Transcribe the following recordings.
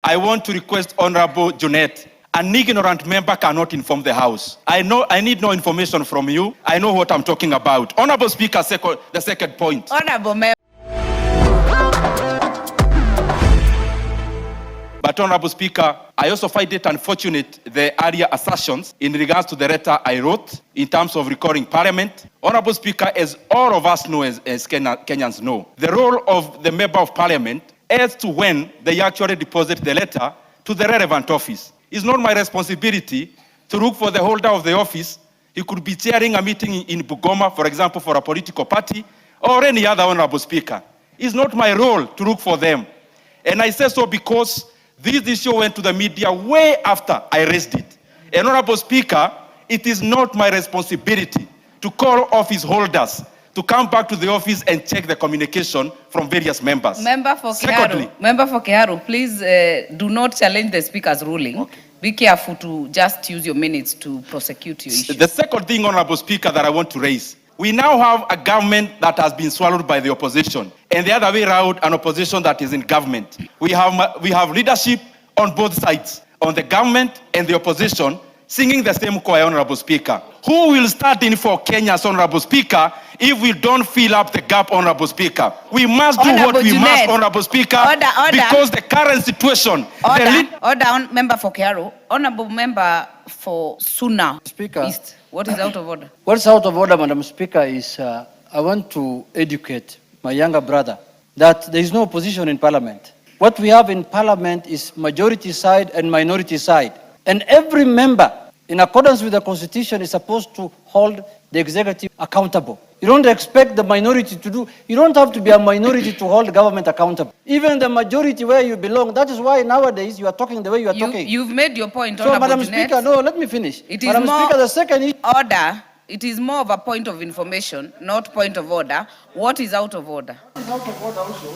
I want to request Honorable Junet. An ignorant member cannot inform the House. I need no information from you. I know what I'm talking about. Honorable Speaker, the second point. Honorable Member. But Honorable Speaker, I also find it unfortunate the earlier assertions in regards to the letter I wrote in terms of recalling Parliament. Honorable Speaker, as all of us know, as Kenyans know, the role of the Member of Parliament as to when they actually deposit the letter to the relevant office. It's not my responsibility to look for the holder of the office. He could be chairing a meeting in Bugoma, for example, for a political party, or any other Honorable Speaker. It's not my role to look for them. And I say so because this issue went to the media way after I raised it. And Honorable Speaker, it is not my responsibility to call office holders to come back to the office and check the communication from various members. Member for Kiharu, please do not challenge the Speaker's ruling. Okay. Be careful to just use your minutes to prosecute your issue. The second thing, Honorable Speaker, that I want to raise, we now have a government that has been swallowed by the opposition, and the other way around, an opposition that is in government. We have leadership on both sides, on the government and the opposition, singing the same choir, Honorable Speaker. Who will stand in for Kenya's Honorable Speaker if we don't fill up the gap, Honorable Speaker? We must do what we must, Honorable Speaker, because the current situation... Order, Member for Kiharu. Honorable Member for Suna Speaker, East. What is out of order? What's out of order, Madam Speaker, is I want to educate my younger brother that there is no opposition in Parliament. What we have in Parliament is majority side and minority side. And every member, in accordance with the Constitution, is supposed to hold the executive accountable. You don't expect the minority to do, you don't have to be a minority to hold the government accountable. Even the majority where you belong, that is why nowadays you are talking the way you are talking. You've made your point, so, Madam Speaker, no, let me finish. It is Madam Speaker, the second order, it is more of a point of information, not point of order. What is out of order? Out of order also.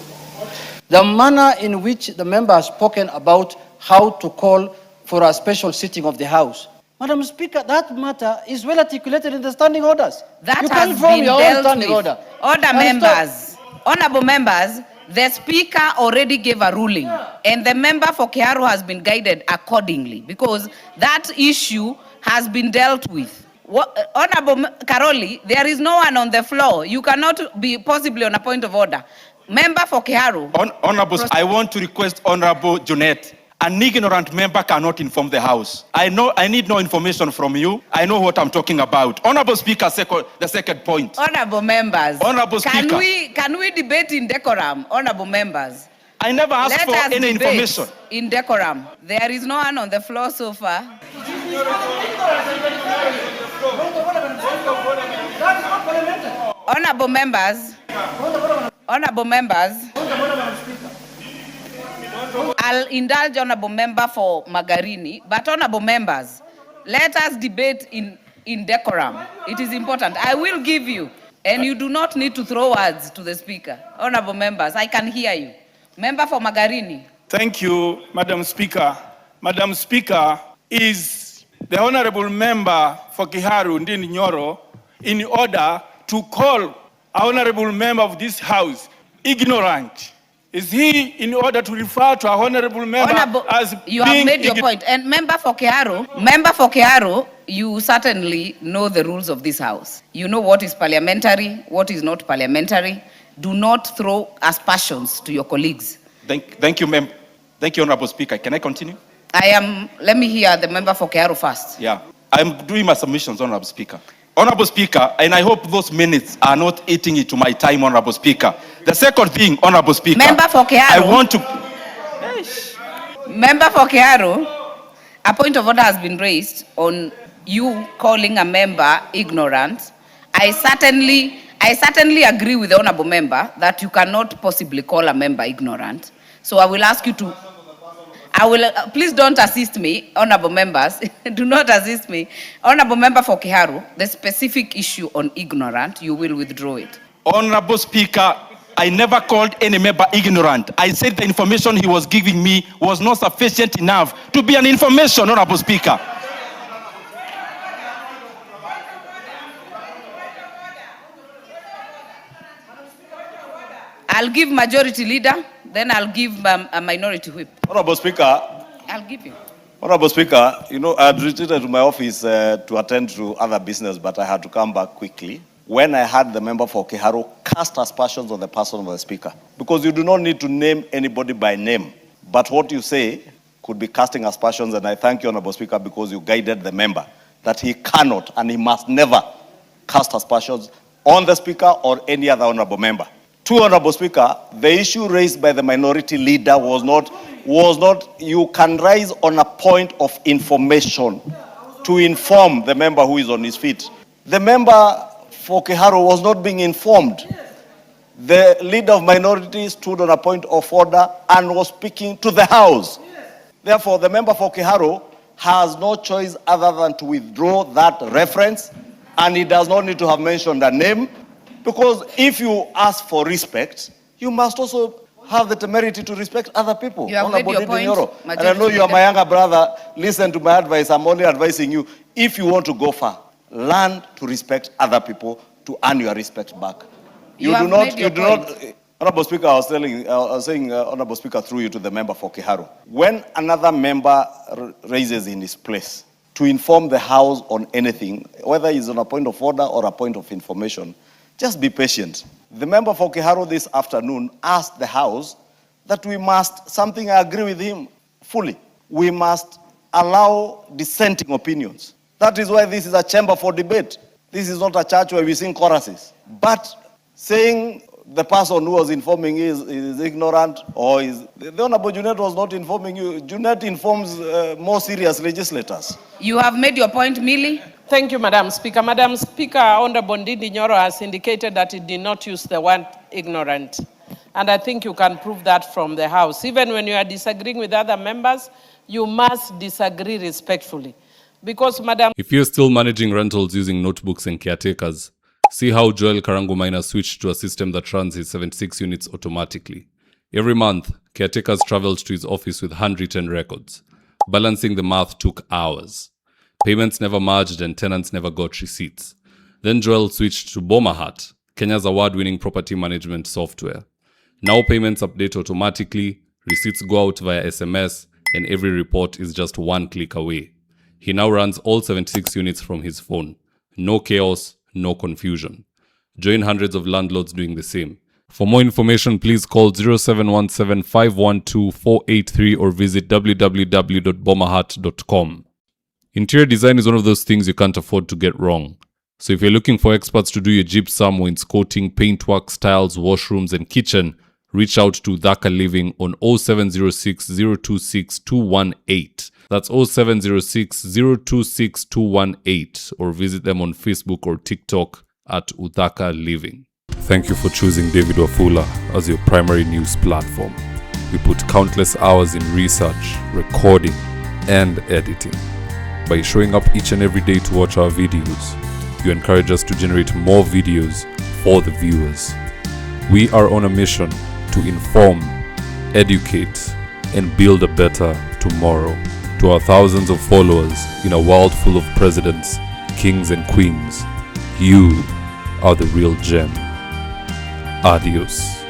The manner in which the member has spoken about how to call for a special sitting of the House. Madam Speaker, that matter is well articulated in the standing orders. That has been dealt with. Order, members. Honorable members, the Speaker already gave a ruling, and the member for Kiharu has been guided accordingly because that issue has been dealt with. Honorable Karoli, there is no one on the floor. You cannot be possibly on a point of order. Member for Kiharu. Honorable, I want to request Honorable Junet. An ignorant member cannot inform the House. I need no information from you. I know what I'm talking about. Honorable Speaker, the second point. Honorable members. Honorable Speaker. Can we debate in decorum, honorable members? I never asked for any information. In decorum. There is no one on the floor so far. Honorable members. Honorable members. I'll indulge honorable member for Magarini, but honorable members, let us debate in decorum. It is important. I will give you, and you do not need to throw words to the Speaker. Honorable members, I can hear you. Member for Magarini. Thank you, Madam Speaker. Madam Speaker, is the honorable member for Kiharu, Ndindi Nyoro, in order to call an honorable member of this House ignorant? Is he in order to refer to a honorable member as you have made your point. And member for Kiharu, you certainly know the rules of this House. You know what is parliamentary, what is not parliamentary. Do not throw aspersions to your colleagues. Thank you, ma'am. Thank you, Honorable Speaker. Can I continue? Let me hear the member for Kiharu first. Yeah, I'm doing my submissions, Honorable Speaker. Honorable Speaker, and I hope those minutes are not eating into my time, Honorable Speaker. The second thing, Honorable Speaker, member for Kiharu, I want to... Member for Kiharu, a point of order has been raised on you calling a member ignorant. I certainly agree with the honorable member that you cannot possibly call a member ignorant. So I will ask you to... please don't assist me, honorable members. Do not assist me. Honorable member for Kiharu, the specific issue on ignorant, you will withdraw it. Honorable Speaker, I never called any member ignorant. I said the information he was giving me was not sufficient enough to be an information, Honorable Speaker. I'll give majority leader then I'll give a minority whip. Honorable Speaker, I'll give you. Honorable Speaker, you know, I had retreated to my office to attend to other business, but I had to come back quickly when I had the member for Kiharu cast aspersions on the person of the Speaker. Because you do not need to name anybody by name, but what you say could be casting aspersions, and I thank you, Honorable Speaker, because you guided the member that he cannot and he must never cast aspersions on the Speaker or any other honorable member. Two, Honorable Speaker, the issue raised by the minority leader was not you can rise on a point of information to inform the member who is on his feet. The member for Kiharu was not being informed. The leader of minority stood on a point of order and was speaking to the House. Therefore, the member for Kiharu has no choice other than to withdraw that reference, and he does not need to have mentioned a name, because if you ask for respect, you must also have the temerity to respect other people. You have made your point. Nyoro. And I know you are my younger brother. Listen to my advice. I'm only advising you. If you want to go far, learn to respect other people to earn your respect back. You do not. Honorable Speaker, I was saying, Honorable Speaker, through you to the member for Kiharu. When another member raises in his place to inform the House on anything, whether it's on a point of order or a point of information, just be patient. The member for Kiharu this afternoon asked the House that we must, something I agree with him fully, we must allow dissenting opinions. That is why this is a chamber for debate. This is not a church where we sing choruses. But saying the person who was informing is ignorant, or is the Honorable Junet was not informing you. Junet informs more serious legislators. You have made your point, Millie. Thank you, Madam Speaker. Madam Speaker, Honorable Ndindi Nyoro has indicated that he did not use the word ignorant. And I think you can prove that from the House. Even when you are disagreeing with other members, you must disagree respectfully. Because, Madam... If you're still managing rentals using notebooks and caretakers, see how Joel Karangu Maina switched to a system that runs his 76 units automatically. Every month, caretakers traveled to his office with handwritten records. Balancing the math took hours. Payments never merged and tenants never got receipts. Then Joel switched to BomaHat, Kenya's award-winning property management software. Now payments update automatically, receipts go out via SMS, and every report is just one click away. He now runs all 76 units from his phone. No chaos, no confusion. Join hundreds of landlords doing the same. For more information, please call 0717 512 483 or visit www.bomahat.com. Interior design is one of those things you can't afford to get wrong. So if you're looking for experts to do your gypsum, wainscoting, paintwork, tiles, washrooms, and kitchen, reach out to Udhaka Living on 0706 026 218. That's 0706 026 218, or visit them on Facebook or TikTok at Udhaka Living. Thank you for choosing David Wafula as your primary news platform. We put countless hours in research, recording, and editing. By showing up each and every day to watch our videos, you encourage us to generate more videos for the viewers. We are on a mission to inform, educate, and build a better tomorrow. To our thousands of followers in a world full of presidents, kings, and queens, you are the real gem. Adios.